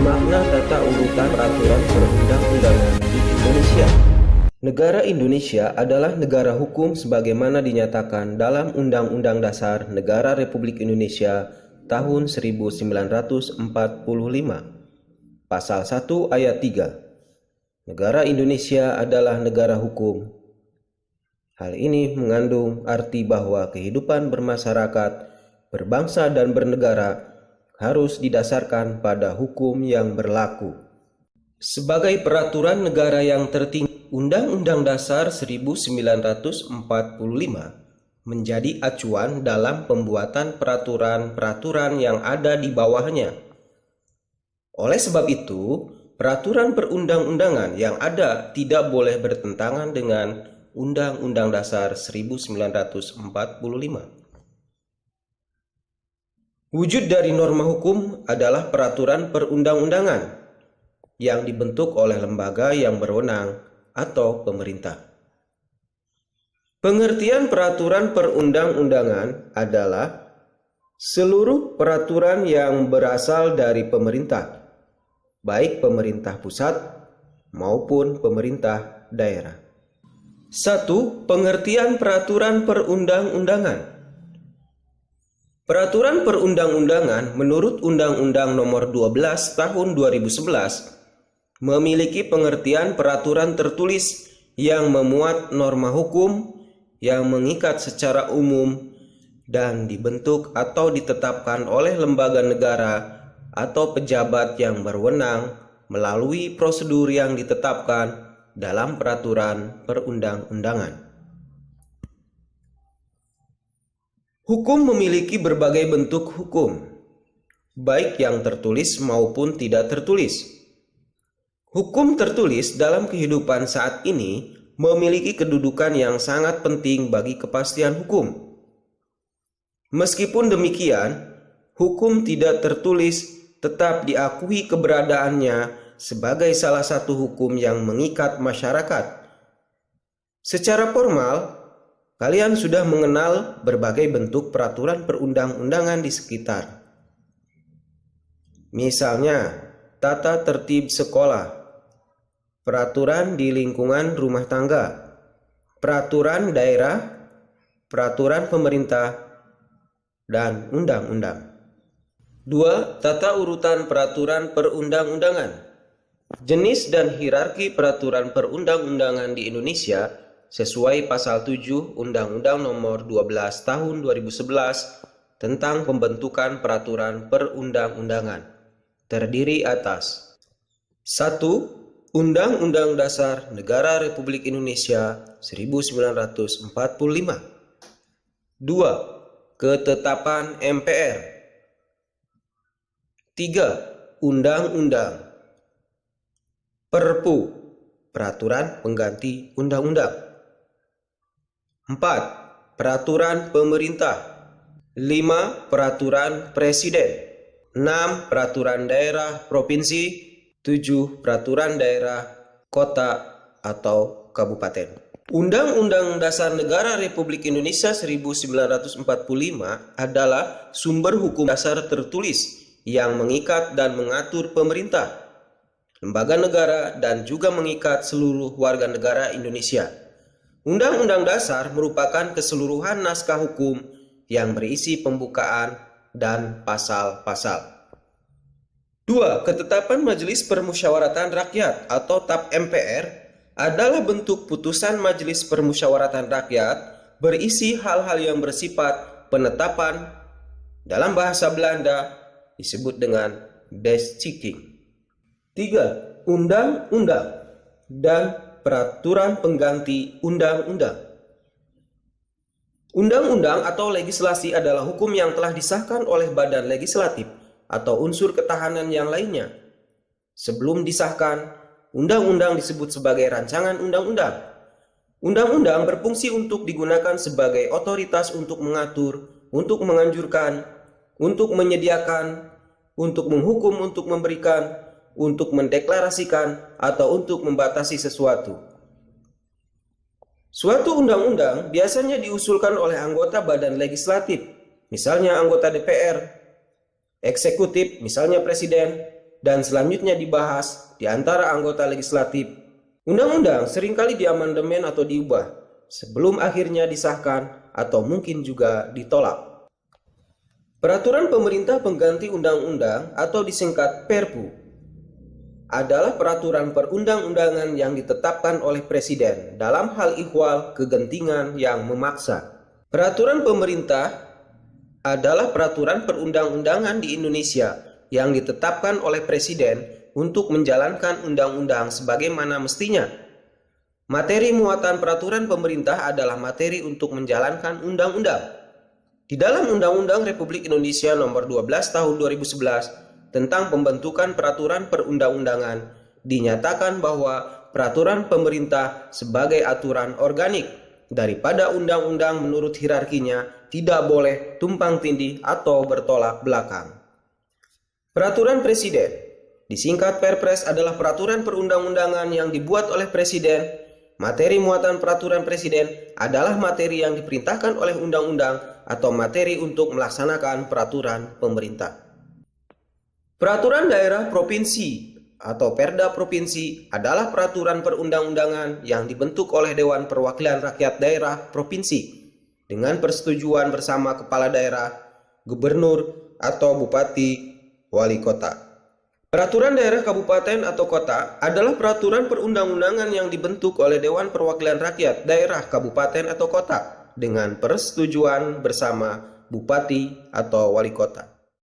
Makna tata urutan peraturan perundang-undangan di Indonesia. Negara Indonesia adalah negara hukum sebagaimana dinyatakan dalam Undang-Undang Dasar Negara Republik Indonesia tahun 1945. Pasal 1 ayat 3. Negara Indonesia adalah negara hukum. Hal ini mengandung arti bahwa kehidupan bermasyarakat, berbangsa dan bernegara harus didasarkan pada hukum yang berlaku. Sebagai peraturan negara yang tertinggi, Undang-Undang Dasar 1945 menjadi acuan dalam pembuatan peraturan-peraturan yang ada di bawahnya. Oleh sebab itu, peraturan perundang-undangan yang ada tidak boleh bertentangan dengan Undang-Undang Dasar 1945. Wujud dari norma hukum adalah peraturan perundang-undangan yang dibentuk oleh lembaga yang berwenang atau pemerintah. Pengertian peraturan perundang-undangan adalah seluruh peraturan yang berasal dari pemerintah, baik pemerintah pusat maupun pemerintah daerah. 1. Pengertian peraturan perundang-undangan. Peraturan perundang-undangan menurut Undang-Undang Nomor 12 Tahun 2011 memiliki pengertian peraturan tertulis yang memuat norma hukum yang mengikat secara umum dan dibentuk atau ditetapkan oleh lembaga negara atau pejabat yang berwenang melalui prosedur yang ditetapkan dalam peraturan perundang-undangan. Hukum memiliki berbagai bentuk hukum, baik yang tertulis maupun tidak tertulis. Hukum tertulis dalam kehidupan saat ini memiliki kedudukan yang sangat penting bagi kepastian hukum. Meskipun demikian, hukum tidak tertulis tetap diakui keberadaannya sebagai salah satu hukum yang mengikat masyarakat. Secara formal, kalian sudah mengenal berbagai bentuk peraturan perundang-undangan di sekitar. Misalnya, tata tertib sekolah, peraturan di lingkungan rumah tangga, peraturan daerah, peraturan pemerintah, dan undang-undang. 2. Tata urutan peraturan perundang-undangan. Jenis dan hierarki peraturan perundang-undangan di Indonesia sesuai pasal 7 Undang-Undang Nomor 12 Tahun 2011 tentang pembentukan peraturan perundang-undangan terdiri atas 1. Undang-Undang Dasar Negara Republik Indonesia 1945. 2. Ketetapan MPR. 3. Undang-Undang. Perpu, peraturan pengganti undang-undang. 4. Peraturan pemerintah. 5. Peraturan presiden. 6. Peraturan daerah provinsi. 7. Peraturan daerah, kota, atau kabupaten. Undang-Undang Dasar Negara Republik Indonesia 1945 adalah sumber hukum dasar tertulis yang mengikat dan mengatur pemerintah, lembaga negara, dan juga mengikat seluruh warga negara Indonesia. Undang-Undang Dasar merupakan keseluruhan naskah hukum yang berisi pembukaan dan pasal-pasal. 2. Ketetapan Majelis Permusyawaratan Rakyat atau TAP MPR adalah bentuk putusan Majelis Permusyawaratan Rakyat berisi hal-hal yang bersifat penetapan, dalam bahasa Belanda disebut dengan bestschiking. 3. Undang-undang dan peraturan pengganti undang-undang. Undang-undang atau legislasi adalah hukum yang telah disahkan oleh badan legislatif atau unsur ketahanan yang lainnya. Sebelum disahkan, undang-undang disebut sebagai rancangan undang-undang. Undang-undang berfungsi untuk digunakan sebagai otoritas untuk mengatur, untuk menganjurkan, untuk menyediakan, untuk menghukum, untuk memberikan, untuk mendeklarasikan, atau untuk membatasi sesuatu. Suatu undang-undang biasanya diusulkan oleh anggota badan legislatif, misalnya anggota DPR, eksekutif, misalnya presiden, dan selanjutnya dibahas di antara anggota legislatif, undang-undang seringkali diamandemen atau diubah sebelum akhirnya disahkan atau mungkin juga ditolak. Peraturan pemerintah pengganti undang-undang atau disingkat Perpu adalah peraturan perundang-undangan yang ditetapkan oleh Presiden dalam hal ihwal kegentingan yang memaksa. Peraturan pemerintah adalah peraturan perundang-undangan di Indonesia yang ditetapkan oleh Presiden untuk menjalankan undang-undang sebagaimana mestinya. Materi muatan peraturan pemerintah adalah materi untuk menjalankan undang-undang. Di dalam Undang-Undang Republik Indonesia Nomor 12 Tahun 2011 tentang pembentukan peraturan perundang-undangan, dinyatakan bahwa peraturan pemerintah sebagai aturan organik daripada undang-undang menurut hierarkinya tidak boleh tumpang tindih atau bertolak belakang. Peraturan Presiden, disingkat Perpres, adalah peraturan perundang-undangan yang dibuat oleh Presiden. Materi muatan peraturan Presiden adalah materi yang diperintahkan oleh undang-undang atau materi untuk melaksanakan peraturan pemerintah. Peraturan daerah provinsi atau Perda provinsi adalah peraturan perundang-undangan yang dibentuk oleh Dewan Perwakilan Rakyat Daerah Provinsi dengan persetujuan bersama kepala daerah, gubernur, atau bupati, wali kota. Peraturan daerah kabupaten atau kota adalah peraturan perundang-undangan yang dibentuk oleh Dewan Perwakilan Rakyat Daerah Kabupaten atau Kota dengan persetujuan bersama bupati atau wali kota.